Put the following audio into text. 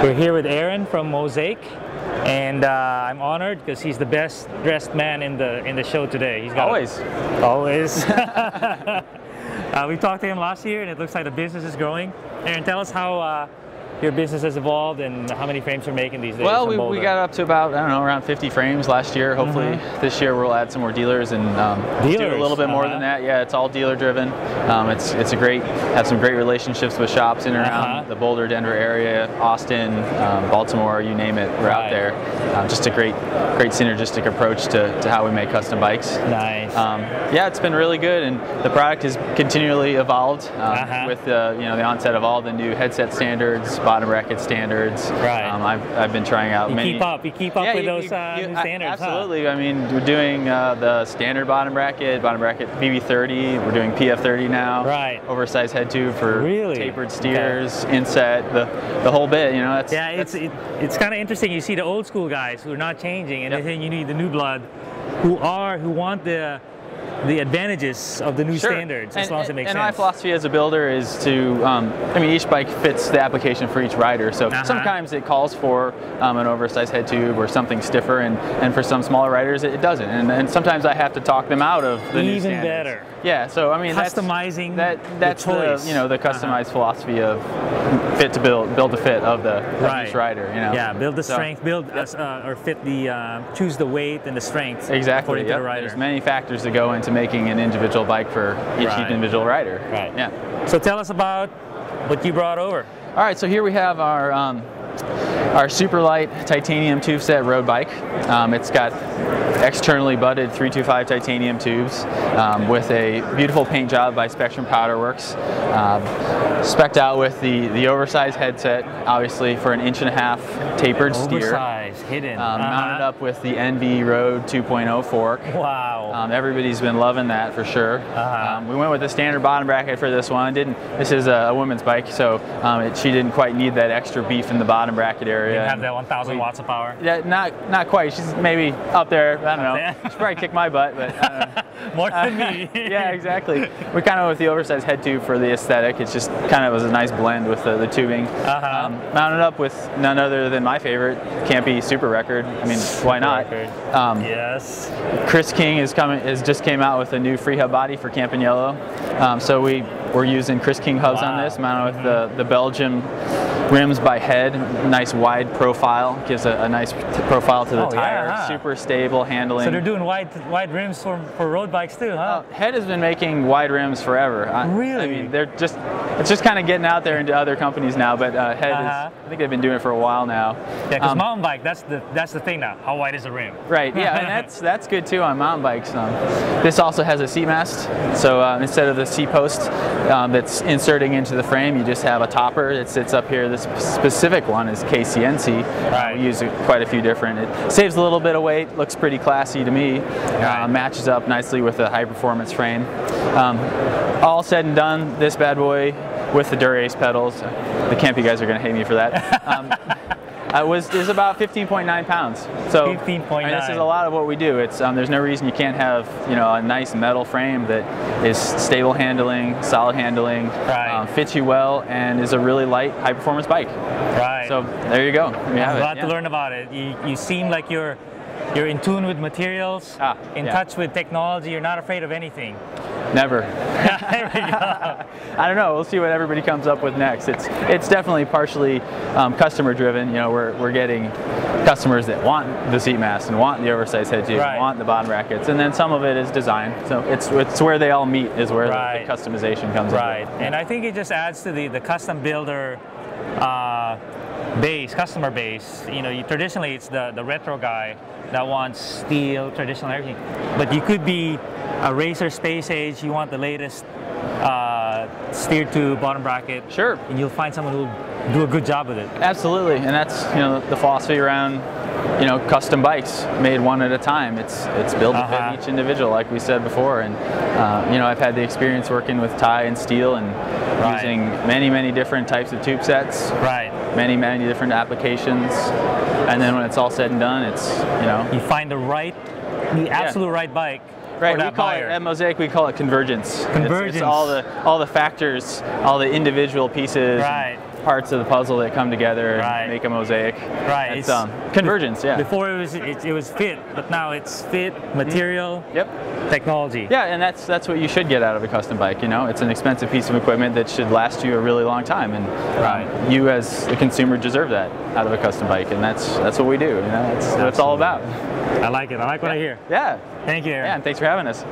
We're here with Aaron from Mosaic, and I'm honored because he's the best dressed man in the show today. He's got always. We talked to him last year, and it looks like the business is growing. Aaron, tell us how your business has evolved and how many frames you're making these days. Well, we got up to about, I don't know, around 50 frames last year. Hopefully this year we'll add some more dealers and do a little bit more than that. Yeah, it's all dealer driven. It's a great, have some great relationships with shops in and around the Boulder, Denver area, Austin, Baltimore, you name it, we're out there. Just a great synergistic approach to how we make custom bikes. Nice. Yeah, it's been really good, and the product has continually evolved with the onset of all the new headset standards, bottom bracket standards. Right. I've been trying out many. You keep up with those new standards. Absolutely. I mean, we're doing the standard bottom bracket BB30. We're doing PF30 now. Right. Oversized head tube for tapered steers, inset, the whole bit. You know, it's kind of interesting. You see the old school guys who are not changing, and then you need the new blood who want the advantages of the new standards, as long as it makes sense. And my philosophy as a builder is to, I mean, each bike fits the application for each rider. So sometimes it calls for an oversized head tube or something stiffer, and for some smaller riders it doesn't. And sometimes I have to talk them out of the new standards. Even better. Yeah. So I mean, customizing that's the choice. The customized philosophy of fit to build the fit of each rider. You know. Yeah. Build the strength. Or fit the choose the weight and the strength. Exactly. According to the rider. There's many factors that go into making an individual bike for each individual rider. Right. Yeah. So tell us about what you brought over. All right. So here we have our super light titanium tube set road bike. It's got externally butted 325 titanium tubes with a beautiful paint job by Spectrum Powder Works. Spec'd out with the oversized headset, obviously for an 1.5" tapered steer. Oversized, hidden. Mounted up with the Enve Road 2.0 fork. Wow. Everybody's been loving that for sure. We went with the standard bottom bracket for this one. This is a woman's bike, so she didn't quite need that extra beef in the bottom bracket area. Didn't have that 1,000 watts of power? Yeah, not quite. She's maybe up there. I don't know. She probably kicked my butt, but I don't know. More than me. Yeah, exactly. We kind of went with the oversized head tube for the aesthetic. It just kind of was a nice blend with the tubing. Mounted up with none other than my favorite, Campagnolo Super Record. I mean, why not? Yes. Chris King just came out with a new free hub body for Campagnolo. So we're using Chris King hubs on this, mounted with the Belgium rims by HED. Nice wide profile, gives a nice profile to the tire. Super stable handling. So they're doing wide rims for road bikes too, huh? HED has been making wide rims forever. Really? I mean, it's just kind of getting out there into other companies now, but HED I think they've been doing it for a while now. Yeah, because mountain bike, that's the thing now. How wide is the rim? Right. Yeah, and that's good too on mountain bikes. This also has a seat mast, so instead of the seat post that's inserting into the frame, you just have a topper that sits up here. This specific one is KCNC. We use quite a few different. It saves a little bit of weight, looks pretty classy to me. Matches up nicely with a high performance frame. All said and done, this bad boy with the Dura-Ace pedals. The Campy guys are going to hate me for that. Is about 15.9 pounds. So 15.9. This is a lot of what we do. It's there's no reason you can't have a nice metal frame that is stable handling, solid handling, fits you well, and is a really light, high performance bike. Right. So there you go. I'm glad to learn about it. You seem like you're in tune with materials, in touch with technology. You're not afraid of anything. Never. There we go. I don't know. We'll see what everybody comes up with next. It's definitely partially customer driven. We're getting customers that want the seat mast and want the oversized head tube, want the bottom brackets, and then some of it is design. So it's where they all meet is where the customization comes in. Right. And I think it just adds to the custom builder customer base. Traditionally it's the retro guy that wants steel, traditional, everything. But you could be a racer space age. You want the latest steer tube, bottom bracket. Sure. And you'll find someone who'll do a good job with it. Absolutely, and that's the philosophy around custom bikes made one at a time. It's built to fit each individual, like we said before. And I've had the experience working with tie and steel and using many different types of tube sets. Many different applications. And then when it's all said and done, it's you find the absolute right bike. Right, we call it, at Mosaic we call it convergence. Convergence. It's all the factors, all the individual pieces. parts of the puzzle that come together Right. and make a mosaic. Right. It's convergence, yeah. Before it was fit, but now it's fit, material, Yep. technology. Yeah, and that's what you should get out of a custom bike. You know, it's an expensive piece of equipment that should last you a really long time, and you as a consumer deserve that out of a custom bike, and that's what we do. You know, that's what it's all about. I like it. I like what I hear. Yeah. Thank you, Aaron. Yeah, and thanks for having us.